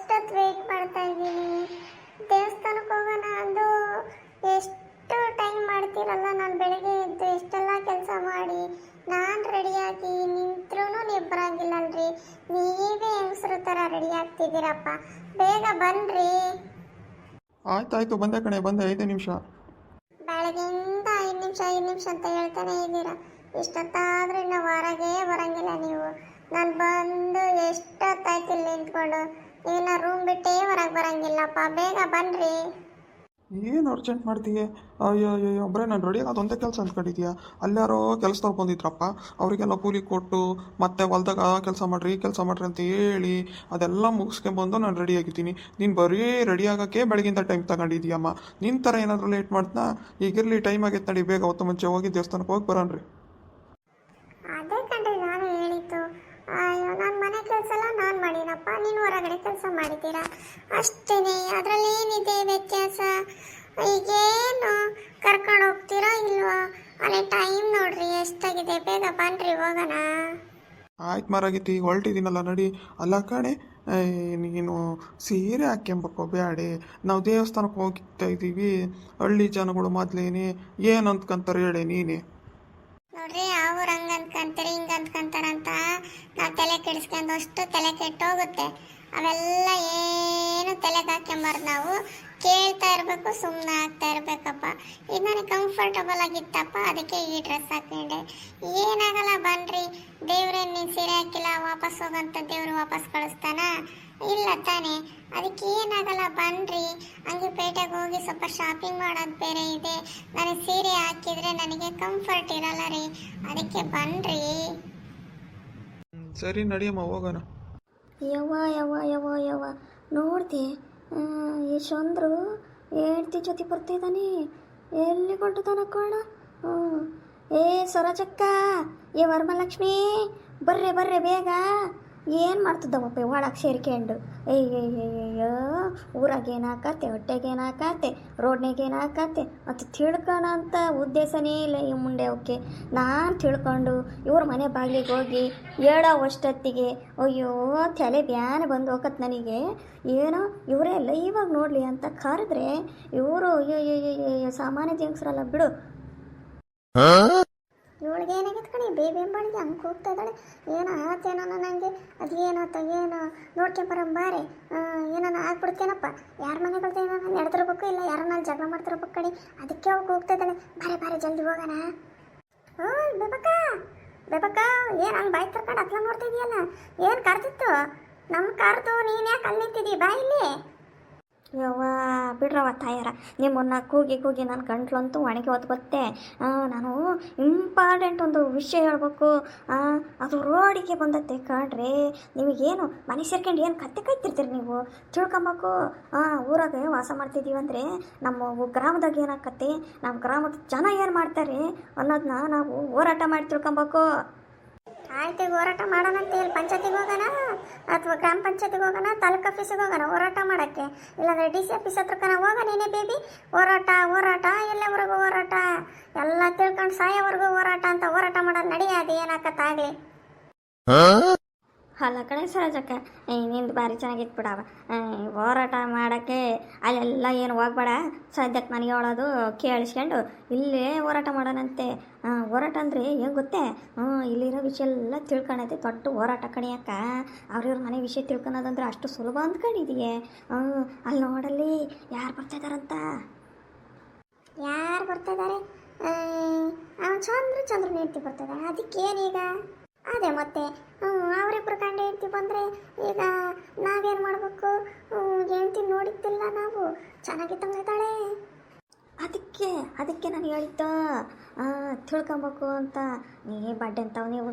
ಎಷ್ಟೊತ್ತು ವೇಟ್ ಮಾಡ್ತಾ ಇದ್ದೀನಿ. ದೇವಸ್ಥಾನಕ್ಕೆ ಹೋಗೋಣ ಅಂದು ಎಷ್ಟು ಟೈಮ್ ಮಾಡ್ತೀರಲ್ಲ. ನಾನು ಬೆಳಗ್ಗೆ ಎದ್ದು ಎಷ್ಟೆಲ್ಲ ಕೆಲಸ ಮಾಡಿ ನಾನು ರೆಡಿಯಾಗಿ ನಿಂತ್ರೂ ನೀವು ಬರೋಂಗಿಲ್ಲಲ್ರಿ. ನೀವೇ ಹೆಂಗಸ್ರ ಥರ ರೆಡಿ ಆಗ್ತಿದ್ದೀರಪ್ಪ. ಬೇಗ ಬನ್ನಿರಿ. ಆಯ್ತಾಯ್ತು, ಬಂದೆ ಕಣೆ, ಬಂದೆ. 5 ನಿಮಿಷ. ಬೆಳಗ್ಗೆಯಿಂದ 5 ನಿಮಿಷ ಅಂತ ಹೇಳ್ತಾನೆ ಇದ್ದೀರಾ. ಇಷ್ಟೊತ್ತಾದ್ರೂ ಇನ್ನು ಹೊರಗೆ ಬರಂಗಿಲ್ಲ ನೀವು. ನಾನು ಬಂದು ಎಷ್ಟೊತ್ತಾಯ್ತು ಇಲ್ಲಿ ನಿಂತ್ಕೊಂಡು. ಇನ್ನು ರೂಮ್ ಬಿಟ್ಟೇ ಹೊರಗೆ ಬರಂಗಿಲ್ಲಪ್ಪ. ಬೇಗ ಬನ್ನಿರಿ. ಏನು ಅರ್ಜೆಂಟ್ ಮಾಡ್ತೀಯ? ಅಯ್ಯೋ ಅಯ್ಯೋ, ಒಬ್ಬರೇ ನಾನು ರೆಡಿ ಆಗೋದು ಒಂದೇ ಕೆಲಸ ಅಂದ್ಕೊಂಡಿದ್ಯಾ? ಅಲ್ಲಾರೋ ಕೆಲಸದವ್ರು ಬಂದಿದ್ರಪ್ಪ, ಅವರಿಗೆಲ್ಲ ಕೂಲಿ ಕೊಟ್ಟು ಮತ್ತೆ ಹೊಲ್ದಾಗ ಕೆಲಸ ಮಾಡ್ರಿ ಅಂತ ಹೇಳಿ ಅದೆಲ್ಲ ಮುಗಿಸ್ಕೊಂಬಂದು ನಾನು ರೆಡಿ ಆಗಿದ್ದೀನಿ. ನೀನು ಬರೀ ರೆಡಿ ಆಗೋಕ್ಕೆ ಬೆಳಗಿಂದ ಟೈಮ್ ತಗೊಂಡಿದ್ದೀಯಮ್ಮ. ನಿನ್ನ ಥರ ಏನಾದರೂ ಲೇಟ್ ಮಾಡ್ತಾ ಈಗಿರಲಿ, ಟೈಮ್ ಆಗೈತೆ ನಡಿ, ಬೇಗ ಹೊತ್ತು ಮುಂಚೆ ಹೋಗಿ ದೇವಸ್ಥಾನಕ್ಕೆ ಹೋಗಿ ಬರೋಣ್ರಿ. ಅದೇ ಕಂಡ್ರಿ ನಾನು ಹೇಳಿದ್ದು. ಅಯ್ಯೋ, ನಾನು ಮನೆ ಕೆಲಸ ಎಲ್ಲ ನಾನು ಮಾಡಿನಪ್ಪ, ನೀನು ಹೊರಗಡೆ ಕೆಲಸ ಮಾಡಿದ್ದೀರಾ ಅಷ್ಟೇನೆ. ಅದರಲ್ಲಿ ಏನಿದೆ ವ್ಯತ್ಯಾಸ? ಈಗೇನು ಕರ್ಕೊಂಡು ಹೋಗ್ತೀರಾ ಇಲ್ವಾ? ಅಲ್ಲಿ ಟೈಮ್ ನೋಡ್ರಿ ಎಷ್ಟಾಗಿದೆ. ಬೇಗ ಬನ್ನಿರಿ, ಹೋಗೋಣ. ಆಯ್ತು ಮಾರಾಗಿತ್ತು, ಈಗ ಹೊರಟಿದ್ದೀನಲ್ಲ, ನಡಿ. ಅಲ್ಲ ಕಣೆ, ನೀನು ಸೀರೆ ಹಾಕ್ಯಂಬಕ್ಕೋ ಬ್ಯಾಡೆ. ನಾವು ದೇವಸ್ಥಾನಕ್ಕೆ ಹೋಗ್ತಾ ಇದ್ದೀವಿ. ಹಳ್ಳಿ ಜನಗಳು ಮೊದಲೇನೆ ಏನು ಅಂದ್ಕೊಂತಾರೆ ಹೇಳಿ ನೀನೇ. ನೋಡ್ರಿ, ಅವ್ರು ಹಂಗೆ ಅಂದ್ಕೊಂತಾರೆ ಹಿಂಗೆ ಅಂದ್ಕೊಂತಾರಂತ ನಾವು ತಲೆ ಕೆಡಿಸ್ಕೊಂಡು ಅಷ್ಟು ತಲೆ ಕೆಟ್ಟೋಗುತ್ತೆ. ಅವೆಲ್ಲ ಏನು ತಲೆಗೆ ಹಾಕ್ಯಂಬಾರ್ದು. ನಾವು ಕೇಳ್ತಾ ಇರಬೇಕು, ಸುಮ್ಮನೆ ಆಗ್ತಾ ಇರಬೇಕಪ್ಪ. ಇದು ನನಗೆ ಕಂಫರ್ಟಬಲ್ ಆಗಿತ್ತಪ್ಪ, ಅದಕ್ಕೆ ಈ ಡ್ರೆಸ್ ಹಾಕೊಂಡೆ. ಏನಾಗಲ್ಲ ಬನ್ನಿರಿ. ದೇವ್ರೇ ನೀನು ಸೀರೆ ಹಾಕಿಲ್ಲ ವಾಪಸ್ ಹೋಗಂತ ದೇವ್ರು ವಾಪಸ್ ಕಳಿಸ್ತಾನ? ಇಲ್ಲ ತಾನೇ. ಅದಕ್ಕೆ ಏನಾಗಲ್ಲ ಬನ್ನಿರಿ. ಹಂಗೆ ಪೇಟೆಗೆ ಹೋಗಿ ಸ್ವಲ್ಪ ಶಾಪಿಂಗ್ ಮಾಡೋದು ಬೇರೆ ಇದೆ. ನನಗೆ ಸೀರೆ ಹಾಕಿದರೆ ನನಗೆ ಕಂಫರ್ಟ್ ಇರಲ್ಲ ರೀ. ಅದಕ್ಕೆ ಬನ್ನಿರಿ. ಸರಿ ನಡಿಯಮ್ಮ, ಹೋಗೋಣ. ಯವ್ವ ಯವ್ವ ಯವ್ವ ಯವ್ವ, ನೋಡ್ದೆ ಈ ಚಂದ್ರು ಹೆಂಡ್ತಿ ಜೊತೆ ಬರ್ತಿದ್ದಾನೆ. ಎಲ್ಲಿ ಕೊಟ್ಟಿದ್ದಾನ ಕಣ? ಏ ಸರೋಜಕ್ಕ, ಏ ವರಮಲಕ್ಷ್ಮಿ, ಬರ್ರೆ ಬರ್ರೆ ಬೇಗ. ಏನು ಮಾಡ್ತಿದ್ದವಪ್ಪ ಒಳಗೆ ಸೇರ್ಕೊಂಡು? ಅಯ್ಯಯ್ಯಯ್ಯೋ, ಊರಾಗೇನು ಹಾಕತ್ತೆ, ಹೊಟ್ಟೆಗೇನು ಹಾಕತ್ತೆ, ರೋಡ್ನಾಗೇನು ಹಾಕತ್ತೆ ಅಂತ ತಿಳ್ಕೊಳ ಅಂತ ಉದ್ದೇಶನೇ ಇಲ್ಲ ಈ ಮುಂಡೆ. ಓಕೆ, ನಾನು ತಿಳ್ಕೊಂಡು ಇವ್ರ ಮನೆ ಬಾಗಿಲಿಗೆ ಹೋಗಿ ಹೇಳೋ ಅಷ್ಟೊತ್ತಿಗೆ ಅಯ್ಯೋ ತಲೆ ಬ್ಯಾನೆ ಬಂದು ಹೋಗತ್ತೆ ನನಗೆ. ಏನೋ ಇವರೇ ಎಲ್ಲ ಇವಾಗ ನೋಡಲಿ ಅಂತ ಕರೆದ್ರೆ ಇವರು ಅಯ್ಯೋ ಸಾಮಾನ್ಯ ಜಂಗ್ಸ್ರಲ್ಲ ಬಿಡು. ಇವಳಿಗೆ ಏನಾಗಿತ್ತು ಕಣಿ, ಬೇಬಿ ಎಂಬಳಿಗೆ ಹಂಗೆ ಹೋಗ್ತಾ ಇದ್ದಾಳೆ. ಏನೋ ಆತೇನೋ ನನಗೆ. ಅದು ಏನಾತ ಏನೋ ನೋಡ್ಕೊಂಬರಂಬಾರೆ. ಏನೋ ಆಗ್ಬಿಡ್ತೇನಪ್ಪ. ಯಾರ ಮನೆಗಳ್ತೇನೋ ನಾನು ನಡೆದಿರ್ಬೇಕು, ಇಲ್ಲ ಯಾರೋ ನಾನು ಜಗಳ ಮಾಡ್ತಿರ್ಬೇಕು ಕಣಿ. ಅದಕ್ಕೆ ಅವಳು ಹೋಗ್ತಾ ಇದ್ದಾಳೆ. ಬಾರೆ ಬಾರೆ ಜಲ್ದಿ ಹೋಗೋಣ. ಓಯ್ ಬೇಬಕ್ಕ, ಏನು ಹಂಗೆ ಬಾಯಿ ತರ್ಕೊಂಡು ಅತ್ಲ ನೋಡ್ತಾ ಇದೆಯಲ್ಲ? ಏನು ಕರ್ತಿತ್ತು? ನಮ್ಮ ಕರ್ದು ನೀನು ಯಾಕೆ ಅಲ್ಲಿ ನಿಂತಿದ್ದೀ? ಬಾ ಇಲ್ಲಿ. ಯವ್ವ ಬಿಡ್ರವ ತಾಯಾರ, ನಿಮ್ಮನ್ನ ಕೂಗಿ ನನ್ನ ಗಂಟ್ಲಂತೂ ಒಣಗಿ ಹೊತ್ತು ಬತ್ತೆ. ನಾನು ಇಂಪಾರ್ಟೆಂಟ್ ಒಂದು ವಿಷಯ ಹೇಳ್ಬೇಕು. ಅದು ರೋಡಿಗೆ ಬಂದತ್ತೆ ಕಾಣ್ರಿ. ನಿಮಗೇನು ಮನೆ ಸೇರ್ಕೊಂಡು ಏನು ಕತ್ತೆ ಕಾಯ್ತಿರ್ತೀರಿ ನೀವು? ತಿಳ್ಕೊಬೇಕು. ಊರಾಗ ವಾಸ ಮಾಡ್ತಿದ್ದೀವಿ ಅಂದರೆ ನಮ್ಮ ಗ್ರಾಮದಾಗ ಏನಾಕತ್ತೆ, ನಮ್ಮ ಗ್ರಾಮದ ಜನ ಏನು ಮಾಡ್ತಾರೆ ಅನ್ನೋದನ್ನ ನಾವು ಹೋರಾಟ ಮಾಡಿ ತಿಳ್ಕೊಬೇಕು. ಆಯ್ತು, ಹೋರಾಟ ಮಾಡೋಣಂತ. ಇಲ್ಲಿ ಪಂಚಾಯತಿಗೆ ಹೋಗೋಣ ಅಥವಾ ಗ್ರಾಮ ಪಂಚಾಯತಿಗೆ ಹೋಗೋಣ, ತಾಲೂಕು ಆಫೀಸಿಗೆ ಹೋಗೋಣ ಹೋರಾಟ ಮಾಡೋಕ್ಕೆ. ಇಲ್ಲಾಂದರೆ DC ಆಫೀಸ್ ಹತ್ರಕ್ಕನ ಹೋಗ ನೀನೇ ಬೇಬಿ. ಹೋರಾಟ ಎಲ್ಲವರೆಗೂ ಹೋರಾಟ, ಎಲ್ಲ ತಿಳ್ಕೊಂಡು ಸಾಯೋವರೆಗೂ ಹೋರಾಟ ಅಂತ ಹೋರಾಟ ಮಾಡೋದು ನಡೆಯೋದು ಏನಾಕತ್ತಾಗಲಿ. ಅಲ್ಲ ಕಣೆ ಸರೋಜಕ್ಕ, ನಿಂದು ಭಾರಿ ಚೆನ್ನಾಗಿತ್ತು ಬಿಡವ. ಹೋರಾಟ ಮಾಡೋಕ್ಕೆ ಅಲ್ಲೆಲ್ಲ ಏನು ಹೋಗ್ಬೇಡ. ಸದ್ಯಕ್ಕೆ ನನಗೆ ಹೇಳೋದು ಕೇಳಿಸ್ಕೊಂಡು ಇಲ್ಲೇ ಹೋರಾಟ ಮಾಡೋಣಂತೆ. ಹೋರಾಟ ಅಂದರೆ ಏನು ಗೊತ್ತೇ? ಇಲ್ಲಿರೋ ವಿಷಯ ಎಲ್ಲ ತಿಳ್ಕೊಳತ್ತೆ ದೊಡ್ಡ ಹೋರಾಟ ಕಣಿಯಕ್ಕ. ಅವ್ರಿವ್ರ ಮನೆ ವಿಷಯ ತಿಳ್ಕೊಳೋದಂದ್ರೆ ಅಷ್ಟು ಸುಲಭ ಅಂದ್ಕೊಂಡಿದೀಯೇ? ಅಲ್ಲಿ ನೋಡಲ್ಲಿ ಯಾರು ಬರ್ತಾಯಿದಾರಂತ. ಯಾರು ಬರ್ತಿದ್ದಾರೆ? ಚಂದ್ರು ನೀಡ್ತಿ ಬರ್ತಿದ್ದಾರೆ. ಅದಕ್ಕೇನೀಗ? ಅದೇ ಮತ್ತೆ ಅವರಿಬ್ಬರು ಗಂಡ ಹೆಂಡ್ತಿ ಬಂದರೆ ಈಗ ನಾವೇನು ಮಾಡಬೇಕು? ಹೆಂಡ್ತಿ ನೋಡಿದ್ದಿಲ್ಲ ನಾವು, ಚೆನ್ನಾಗಿತ್ತಂಗಿದ್ದಾಳೆ. ಅದಕ್ಕೆ ನಾನು ಹೇಳಿದ್ದ ತಿಳ್ಕೊಬೇಕು ಅಂತ. ನೀ ಬಡ್ಡೆ ಅಂತವ ನೀವು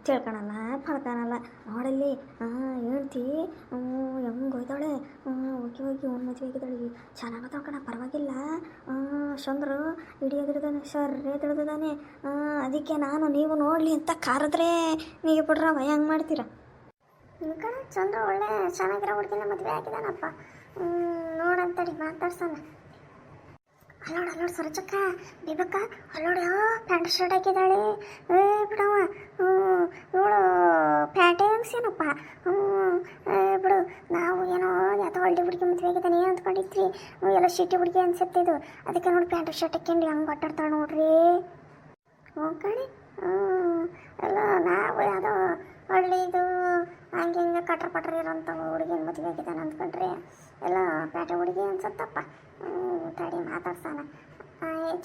ತಿಳ್ಕೊಳಲ್ಲ ಪಡ್ಕೊಳಲ್ಲ. ನೋಡಲ್ಲಿ ಹೇಳ್ತಿ ಹೆಂಗೆ ಹೋಯ್ತಾಳೆ, ಹೋಗಿ ಒಂದು ಮದುವೆ ಆಗಿದ್ದಾಳೆ. ಚೆನ್ನಾಗಿ ತಳ್ಕೊಳ, ಪರವಾಗಿಲ್ಲ. ಚಂದ್ರು ಹಿಡಿಯೋದಿಡ್ದಾನೆ, ಸರ್ರೇ ತಿಳಿದಾನೆ. ಅದಕ್ಕೆ ನಾನು ನೀವು ನೋಡಲಿ ಅಂತ ಕರೆದ್ರೆ ನೀವು ಬಿಡ್ರವ ಹೆಂಗೆ ಮಾಡ್ತೀರಾ? ಕಣ ಚಂದ್ರು ಒಳ್ಳೆ ಚೆನ್ನಾಗಿರೋ ಹುಡುಗಿನ ಮದುವೆ ಆಗಿದ್ದಾನಪ್ಪ. ನೋಡಂತಡಿ ಮಾತಾಡ್ಸೋಣ. ಅಲ್ಲೋಡು ಸರೋಜಕ್ಕ, ಬೇಬಕ್ಕ, ಅಲ್ಲೋಡು ಪ್ಯಾಂಟ್ ಶರ್ಟ್ ಹಾಕಿದ್ದಾಳೆ. ಬಿಡವ, ಇವಳು ಪ್ಯಾಂಟೇ ಅನ್ಸೇನಪ್ಪ. ಬಿಡು, ನಾವು ಏನೋ ಒಳ್ಳೆ ಹುಡುಗಿ ಮದುವೆ ಆಗಿದ್ದಾನೆ ಅಂದ್ಕೊಂಡಿದ್ರಿ ಎಲ್ಲ ಶಿಟ್ಟಿ ಹುಡುಗಿ ಅನ್ಸುತ್ತೆ ಇದು. ಅದಕ್ಕೆ ನೋಡಿ ಪ್ಯಾಂಟ್ ಶರ್ಟ್ ಹಾಕ್ಯಂಡು ಹಂಗೆ ಆಟಾಡ್ತಾಳೆ ನೋಡ್ರಿ. ಹ್ಞೂ ಕಣೆ, ಎಲ್ಲ ನಾವು ಯಾವುದೋ ಹಳ್ಳಿದು ಹಂಗೆ ಹಿಂಗೆ ಕಟ್ರ ಪಟ್ರ ಇರೋಂಥ ಹುಡುಗಿನ ಮದುವೆ ಆಗಿದ್ದಾನೆ ಅಂದ್ಕೊಂಡ್ರಿ. ಎಲ್ಲ ಪೇಟೆ ಹುಡುಗಿ ಅನ್ಸತ್ತಪ್ಪ. ತಡಿ ಮಾತಾಡ್ಸಾನ.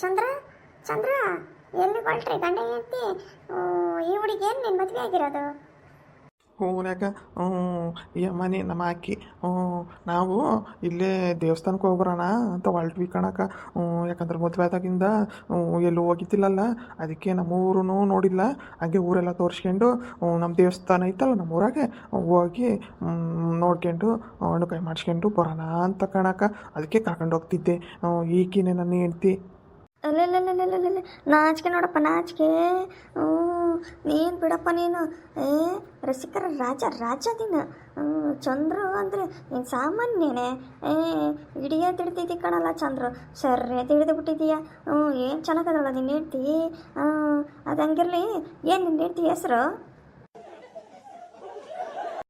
ಚಂದ್ರ ಚಂದ್ರ ಎಲ್ಲಿ ಹೊಲ್ಟ್ರಿ ಗಂಡ ಹೆಂಡ್ತಿ? ಈ ಹುಡುಗಿ ಏನು ನಿನ್ನ ಮದುವೆ ಆಗಿರೋದು? ಹೂನ್ಯಾಕ ಈ ಮನೆ ನಮ್ಮ ಅಕ್ಕಿ ನಾವು ಇಲ್ಲೇ ದೇವಸ್ಥಾನಕ್ಕೆ ಹೋಗ್ಬರೋಣ ಅಂತ ಹೊಲ್ಟ್ವಿ ಕಣಕ. ಯಾಕಂದ್ರೆ ಮದುವೆ ಆದಾಗಿಂದ ಎಲ್ಲೂ ಹೋಗಿದ್ದಿಲ್ಲಲ್ಲ, ಅದಕ್ಕೆ ನಮ್ಮ ಊರೂ ನೋಡಿಲ್ಲ. ಹಾಗೆ ಊರೆಲ್ಲ ತೋರಿಸ್ಕೊಂಡು ನಮ್ಮ ದೇವಸ್ಥಾನ ಐತಲ್ಲ ನಮ್ಮ ಊರಾಗೆ ಹೋಗಿ ನೋಡ್ಕೊಂಡು ಹಣ್ಣುಕಾಯಿ ಮಾಡಿಸ್ಕೊಂಡು ಬರೋಣ ಅಂತ ಕಣಕ. ಅದಕ್ಕೆ ಕರ್ಕೊಂಡು ಹೋಗ್ತಿದ್ದೆ. ಈಗಿನೇ ನನ್ನ ಹೆಂಡ್ತಿ. ಅಲ್ಲೆಲ್ಲೆಲ್ಲೆಲ್ಲೆಲ್ಲೆ ನಾಚಿಕೆ ನೋಡಪ್ಪ, ನಾಚಿಕೆ. ನೀನು ಬಿಡಪ್ಪ ನೀನು. ರಸಿಕರ ರಾಜ ನೀನು. ಚಂದ್ರು ಅಂದರೆ ನೀನು ಸಾಮಾನ್ಯನೇ. ಹಿಡಿಯೇ ತಿಡ್ತಿದ್ದಿ ಕಣಲ್ಲ ಚಂದ್ರು, ಸರ್ರೇ ತಿಳಿದು ಬಿಟ್ಟಿದ್ದೀಯ. ಏನು ಚೆನ್ನಾಗದಲ್ಲ ನಿನ್ನ ಹೆಂಡ್ತಿ. ಅದು ಹಂಗಿರಲಿ. ಏನು ನಿನ್ನ ಹೆಂಡ್ತಿ ಹೆಸರು?